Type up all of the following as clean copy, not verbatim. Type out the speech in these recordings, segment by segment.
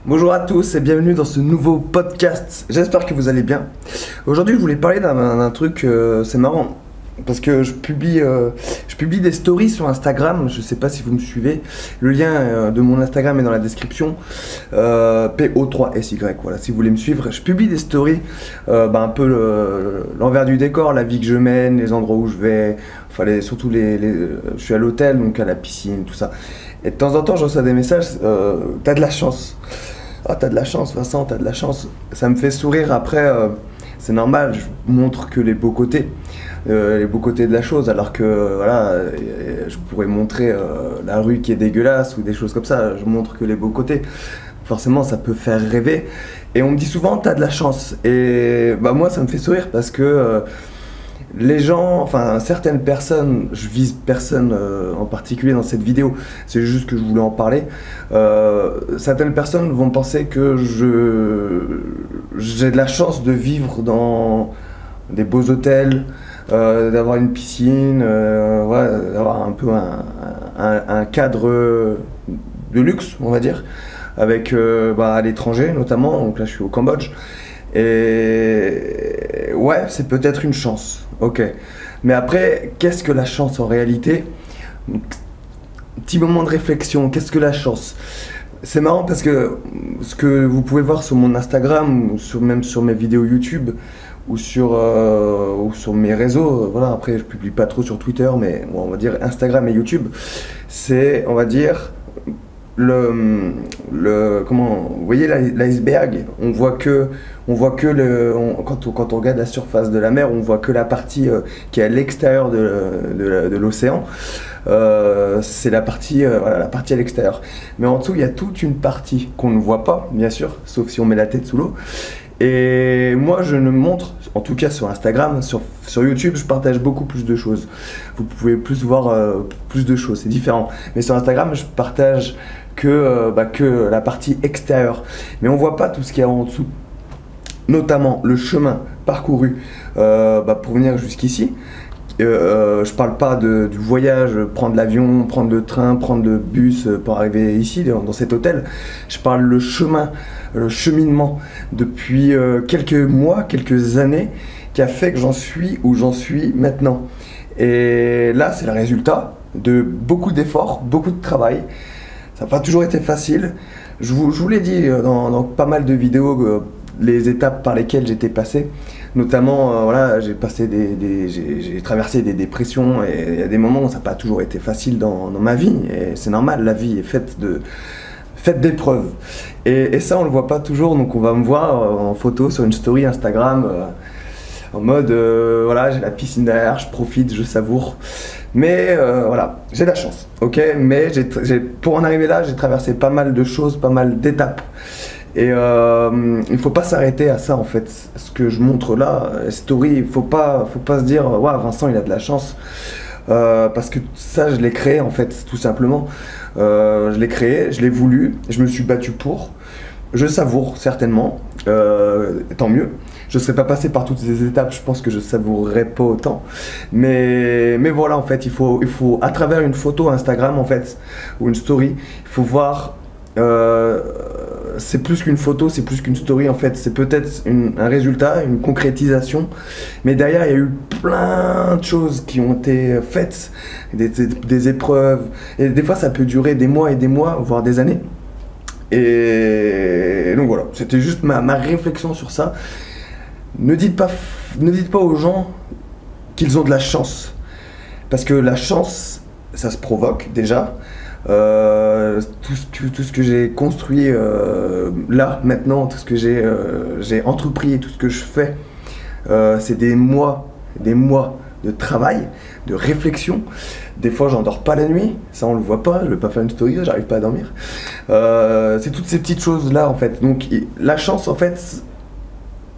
Bonjour à tous et bienvenue dans ce nouveau podcast. J'espère que vous allez bien. Aujourd'hui, je voulais parler d'un truc, c'est marrant. Parce que je publie des stories sur Instagram, je sais pas si vous me suivez. Le lien de mon Instagram est dans la description. PO3SY, voilà, si vous voulez me suivre. Je publie des stories, un peu l'envers du décor, la vie que je mène, les endroits où je vais. Enfin, surtout je suis à l'hôtel, donc à la piscine, tout ça. Et de temps en temps, je reçois des messages, t'as de la chance. Ah, t'as de la chance, Vincent, t'as de la chance. Ça me fait sourire après, c'est normal, je montre que les beaux côtés de la chose, alors que voilà, je pourrais montrer la rue qui est dégueulasse ou des choses comme ça, je montre que les beaux côtés. Forcément, ça peut faire rêver. Et on me dit souvent, t'as de la chance. Et moi, ça me fait sourire parce que les gens, enfin certaines personnes, je vise personne en particulier dans cette vidéo, c'est juste que je voulais en parler. Certaines personnes vont penser que j'ai de la chance de vivre dans des beaux hôtels, d'avoir une piscine, d'avoir un peu un cadre de luxe, on va dire, avec à l'étranger notamment. Donc là, je suis au Cambodge. Et ouais, c'est peut-être une chance, ok. Mais après, qu'est-ce que la chance en réalité? Petit moment de réflexion, qu'est-ce que la chance? C'est marrant parce que ce que vous pouvez voir sur mon Instagram, ou même sur mes vidéos YouTube, ou sur mes réseaux, voilà, après je publie pas trop sur Twitter, mais bon, on va dire Instagram et YouTube, c'est, on va dire, comment, vous voyez l'iceberg, on voit que quand on regarde la surface de la mer, on voit que la partie qui est à l'extérieur de l'océan. C'est la partie la partie à l'extérieur, mais en dessous il y a toute une partie qu'on ne voit pas, bien sûr, sauf si on met la tête sous l'eau. Et moi je ne montre, en tout cas sur Instagram, sur YouTube, je partage beaucoup plus de choses. Vous pouvez plus voir plus de choses, c'est différent. Mais sur Instagram, je partage que la partie extérieure. Mais on voit pas tout ce qu'il y a en dessous. Notamment le chemin parcouru pour venir jusqu'ici. Je parle pas du voyage, prendre l'avion, prendre le train, prendre le bus pour arriver ici, dans cet hôtel. Je parle le chemin, le cheminement depuis quelques mois, quelques années, qui a fait que j'en suis où j'en suis maintenant. Et là, c'est le résultat de beaucoup d'efforts, beaucoup de travail. Ça n'a pas toujours été facile. Je vous l'ai dit dans pas mal de vidéos, les étapes par lesquelles j'étais passé. Notamment, j'ai traversé des dépressions, et il y a des moments où ça n'a pas toujours été facile dans ma vie. Et c'est normal, la vie est faite d'épreuves. Et ça, on le voit pas toujours, donc on va me voir en photo sur une story Instagram, en mode, j'ai la piscine derrière, je profite, je savoure. Mais j'ai de la chance, ok. Mais pour en arriver là, j'ai traversé pas mal de choses, pas mal d'étapes. Et il faut pas s'arrêter à ça en fait. Ce que je montre là, story, il faut pas se dire waouh, Vincent il a de la chance, parce que ça je l'ai créé en fait, tout simplement. Je l'ai créé, je l'ai voulu, je me suis battu pour. Je savoure certainement, tant mieux. Je ne serais pas passé par toutes ces étapes, je pense que je savourerais pas autant. Mais voilà, en fait, il faut à travers une photo Instagram en fait, ou une story, il faut voir. C'est plus qu'une photo, c'est plus qu'une story en fait, c'est peut-être un résultat, une concrétisation, mais derrière il y a eu plein de choses qui ont été faites, des épreuves, et des fois ça peut durer des mois et des mois, voire des années. Et donc voilà, c'était juste ma réflexion sur ça. Ne dites pas aux gens qu'ils ont de la chance, parce que la chance, ça se provoque déjà. Tout ce que j'ai construit là, maintenant, tout ce que j'ai entrepris, tout ce que je fais, c'est des mois de travail, de réflexion. Des fois, j'en dors pas la nuit, ça on le voit pas, je vais pas faire une story, j'arrive pas à dormir. C'est toutes ces petites choses là en fait. Donc, la chance en fait,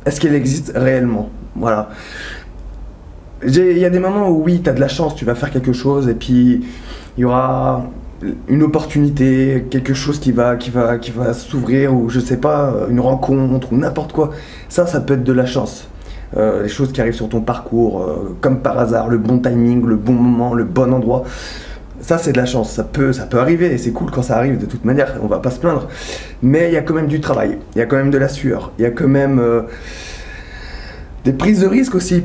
est-ce qu'elle existe réellement? Voilà. Il y a des moments où oui, tu as de la chance, tu vas faire quelque chose et puis il y aura une opportunité, quelque chose qui va s'ouvrir, ou je sais pas, une rencontre ou n'importe quoi. Ça peut être de la chance. Les choses qui arrivent sur ton parcours, comme par hasard, le bon timing, le bon moment, le bon endroit. Ça, c'est de la chance, ça peut arriver, et c'est cool quand ça arrive, de toute manière, on va pas se plaindre. Mais il y a quand même du travail, il y a quand même de la sueur, il y a quand même des prises de risque aussi,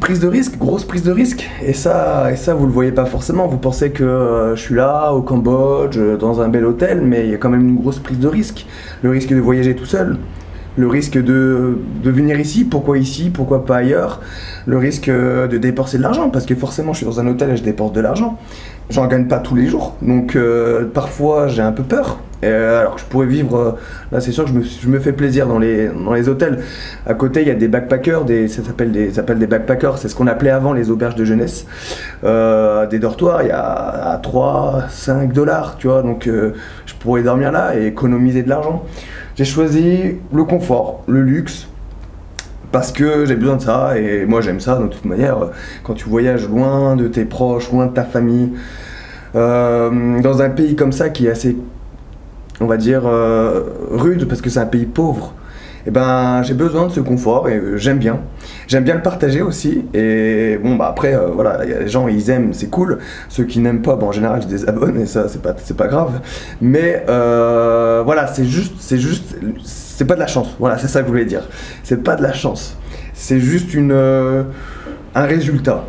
grosse prise de risque. Et ça, vous le voyez pas forcément, vous pensez que je suis là, au Cambodge, dans un bel hôtel, mais il y a quand même une grosse prise de risque. Le risque de voyager tout seul, le risque de venir ici, pourquoi pas ailleurs, le risque de dépenser de l'argent, parce que forcément je suis dans un hôtel et je dépense de l'argent. J'en gagne pas tous les jours, donc parfois j'ai un peu peur. Alors que je pourrais vivre, là c'est sûr que je me fais plaisir dans les hôtels. À côté il y a des backpackers, ça s'appelle des backpackers, c'est ce qu'on appelait avant les auberges de jeunesse. Des dortoirs, il y a à 3-5 $, tu vois, donc je pourrais dormir là et économiser de l'argent. J'ai choisi le confort, le luxe, parce que j'ai besoin de ça, et moi j'aime ça de toute manière. Quand tu voyages loin de tes proches, loin de ta famille, dans un pays comme ça qui est assez, on va dire, rude, parce que c'est un pays pauvre, et ben j'ai besoin de ce confort, et j'aime bien le partager aussi. Et bon bah après voilà, y a les gens ils aiment, c'est cool, ceux qui n'aiment pas, bon, en général je désabonne, et ça c'est pas grave, mais voilà, c'est pas de la chance, voilà, c'est ça que je voulais dire, c'est pas de la chance, c'est juste un résultat,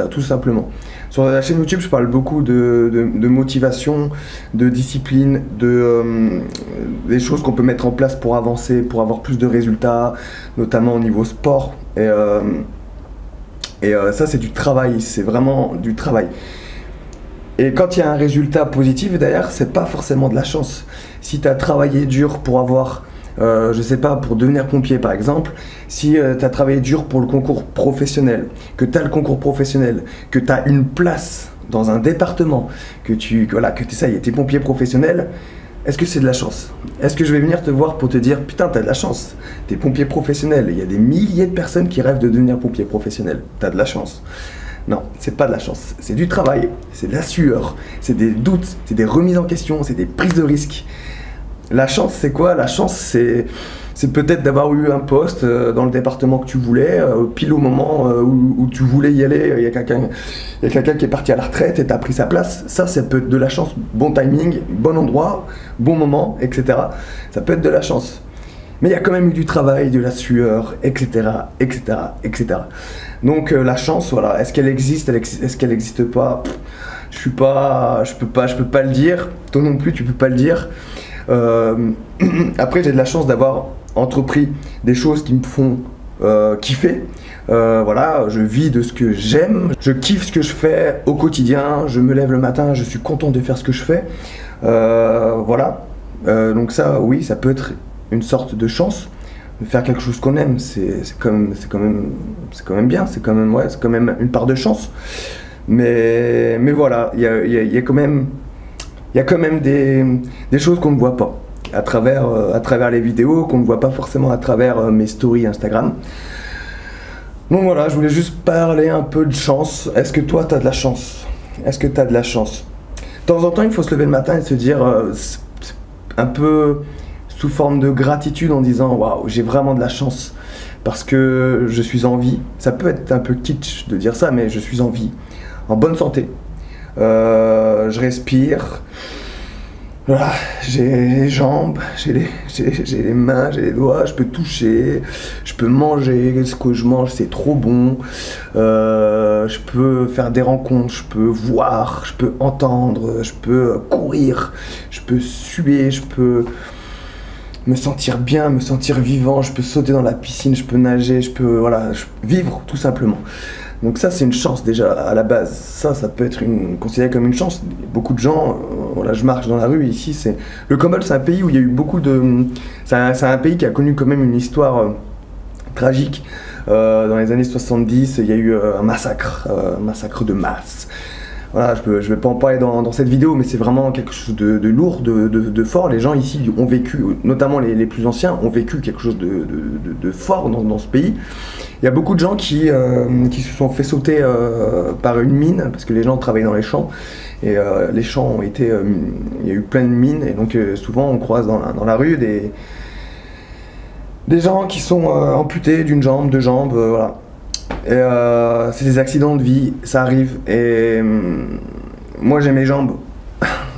tout simplement. Sur la chaîne YouTube, je parle beaucoup de motivation, de discipline, des choses qu'on peut mettre en place pour avancer, pour avoir plus de résultats, notamment au niveau sport. Et ça, c'est du travail, c'est vraiment du travail. Et quand il y a un résultat positif, d'ailleurs, c'est pas forcément de la chance. Si tu as travaillé dur pour avoir, je sais pas, pour devenir pompier par exemple, si tu as travaillé dur pour le concours professionnel, que tu as le concours professionnel, que tu as une place dans un département, que tu es pompier professionnel, est-ce que c'est de la chance? Est-ce que je vais venir te voir pour te dire putain, t'as de la chance, t'es pompier professionnel, il y a des milliers de personnes qui rêvent de devenir pompier professionnel, t'as de la chance? Non, c'est pas de la chance, c'est du travail, c'est de la sueur, c'est des doutes, c'est des remises en question, c'est des prises de risques. La chance, c'est quoi? La chance, c'est peut-être d'avoir eu un poste dans le département que tu voulais, pile au moment où tu voulais y aller, il y a quelqu'un qui est parti à la retraite et t'as pris sa place. Ça peut être de la chance, bon timing, bon endroit, bon moment, etc. Ça peut être de la chance. Mais il y a quand même eu du travail, de la sueur, etc., etc., etc. Donc la chance, voilà, est-ce qu'elle existe, est-ce qu'elle n'existe pas? Je peux pas le dire. Toi non plus, tu peux pas le dire. Après, j'ai de la chance d'avoir entrepris des choses qui me font kiffer. Voilà, je vis de ce que j'aime, je kiffe ce que je fais au quotidien, je me lève le matin, je suis content de faire ce que je fais. Voilà, donc ça, oui, ça peut être une sorte de chance. De faire quelque chose qu'on aime, c'est quand même bien, c'est quand même une part de chance. Mais voilà, il y a quand même des choses qu'on ne voit pas à travers les vidéos, qu'on ne voit pas forcément à travers mes stories Instagram. Donc voilà, je voulais juste parler un peu de chance. Est-ce que toi, tu as de la chance? Est-ce que tu as de la chance? De temps en temps, il faut se lever le matin et se dire un peu sous forme de gratitude en disant waouh, j'ai vraiment de la chance parce que je suis en vie. Ça peut être un peu kitsch de dire ça, mais je suis en vie, en bonne santé. Je respire. Voilà, j'ai les jambes, j'ai les mains, j'ai les doigts, je peux toucher, je peux manger, ce que je mange c'est trop bon, je peux faire des rencontres, je peux voir, je peux entendre, je peux courir, je peux suer, je peux me sentir bien, me sentir vivant, je peux sauter dans la piscine, je peux nager, je peux vivre tout simplement. Donc ça c'est une chance déjà à la base, ça peut être considéré comme une chance. Beaucoup de gens, voilà, je marche dans la rue ici, le Cambodge, c'est un pays où il y a eu beaucoup de... C'est un pays qui a connu quand même une histoire tragique. Dans les années 70, il y a eu un massacre de masse. Voilà, je vais pas en parler dans cette vidéo, mais c'est vraiment quelque chose de lourd, de fort. Les gens ici ont vécu, notamment les plus anciens, ont vécu quelque chose de fort dans ce pays. Il y a beaucoup de gens qui se sont fait sauter par une mine, parce que les gens travaillent dans les champs, et les champs ont été... il y a eu plein de mines, et donc souvent on croise dans la rue des gens qui sont amputés d'une jambe, deux jambes, voilà. Et c'est des accidents de vie, ça arrive, et moi j'ai mes jambes.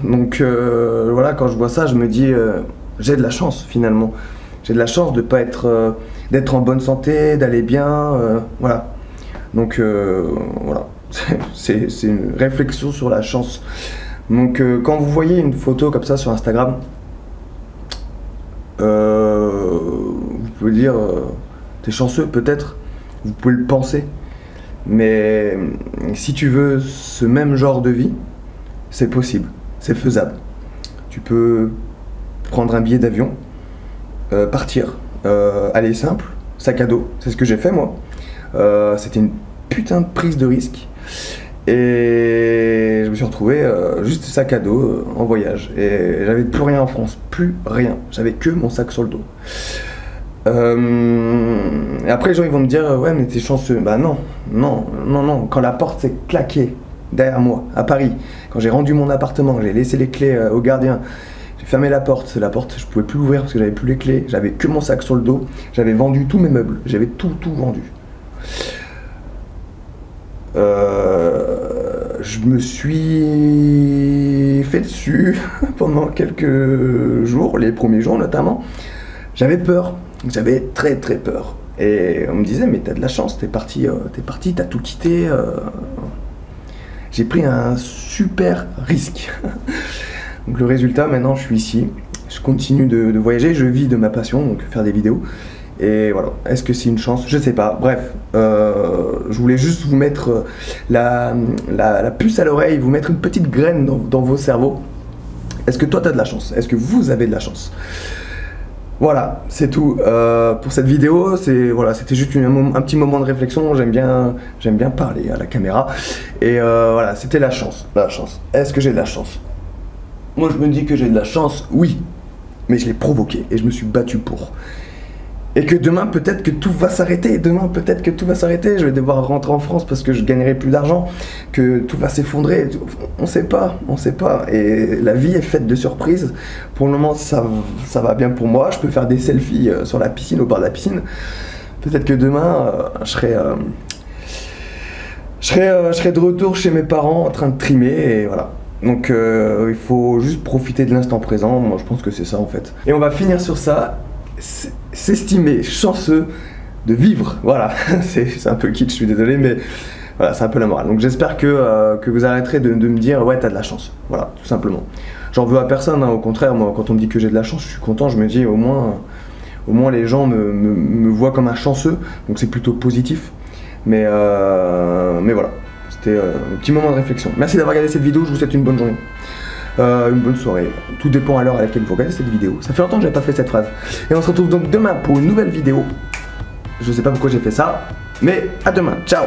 Donc voilà, quand je vois ça, je me dis j'ai de la chance finalement. J'ai de la chance de pas être d'être en bonne santé, d'aller bien, voilà. Donc voilà, c'est une réflexion sur la chance. Donc quand vous voyez une photo comme ça sur Instagram, vous pouvez dire t'es chanceux peut-être, vous pouvez le penser, mais si tu veux ce même genre de vie, c'est possible, c'est faisable. Tu peux prendre un billet d'avion, partir, aller simple, sac à dos, c'est ce que j'ai fait moi. C'était une putain de prise de risque et je me suis retrouvé juste sac à dos en voyage et j'avais plus rien en France, plus rien, j'avais que mon sac sur le dos. Et après les gens ils vont me dire ouais mais t'es chanceux. Bah non, non, non, non, quand la porte s'est claquée derrière moi à Paris, quand j'ai rendu mon appartement, j'ai laissé les clés au gardien, j'ai fermé la porte je pouvais plus l'ouvrir parce que j'avais plus les clés, j'avais que mon sac sur le dos, j'avais vendu tous mes meubles, j'avais tout vendu. Je me suis fait dessus pendant quelques jours, les premiers jours notamment. J'avais peur, j'avais très peur. Et on me disait mais t'as de la chance, t'es parti, t'as tout quitté. J'ai pris un super risque. Donc le résultat, maintenant je suis ici, je continue de voyager, je vis de ma passion, donc faire des vidéos. Et voilà, est-ce que c'est une chance? Je sais pas, bref, je voulais juste vous mettre la puce à l'oreille, vous mettre une petite graine dans vos cerveaux. Est-ce que toi t'as de la chance? Est-ce que vous avez de la chance? Voilà, c'est tout pour cette vidéo. C'était juste un petit moment de réflexion. J'aime bien parler à la caméra. Et voilà, c'était la chance. La chance. Est-ce que j'ai de la chance? Moi, je me dis que j'ai de la chance, oui. Mais je l'ai provoqué et je me suis battu pour. Et que demain, peut-être que tout va s'arrêter. Demain, peut-être que tout va s'arrêter. Je vais devoir rentrer en France parce que je gagnerai plus d'argent. Que tout va s'effondrer. On sait pas, on sait pas. Et la vie est faite de surprises. Pour le moment, ça va bien pour moi. Je peux faire des selfies sur la piscine, au bord de la piscine. Peut-être que demain, je serai de retour chez mes parents en train de trimer. Et voilà. Donc il faut juste profiter de l'instant présent. Moi, je pense que c'est ça en fait. Et on va finir sur ça. S'estimer chanceux de vivre, voilà. C'est un peu kitsch, je suis désolé, mais voilà, c'est un peu la morale. Donc j'espère que vous arrêterez de me dire ouais t'as de la chance, voilà, tout simplement. J'en veux à personne, hein, au contraire, moi quand on me dit que j'ai de la chance, je suis content, je me dis au moins les gens me voient comme un chanceux, donc c'est plutôt positif. Mais voilà, c'était un petit moment de réflexion. Merci d'avoir regardé cette vidéo, je vous souhaite une bonne journée. Une bonne soirée, tout dépend à l'heure à laquelle vous regardez cette vidéo. Ça fait longtemps que j'avais pas fait cette phrase. Et on se retrouve donc demain pour une nouvelle vidéo. Je sais pas pourquoi j'ai fait ça, mais à demain, ciao.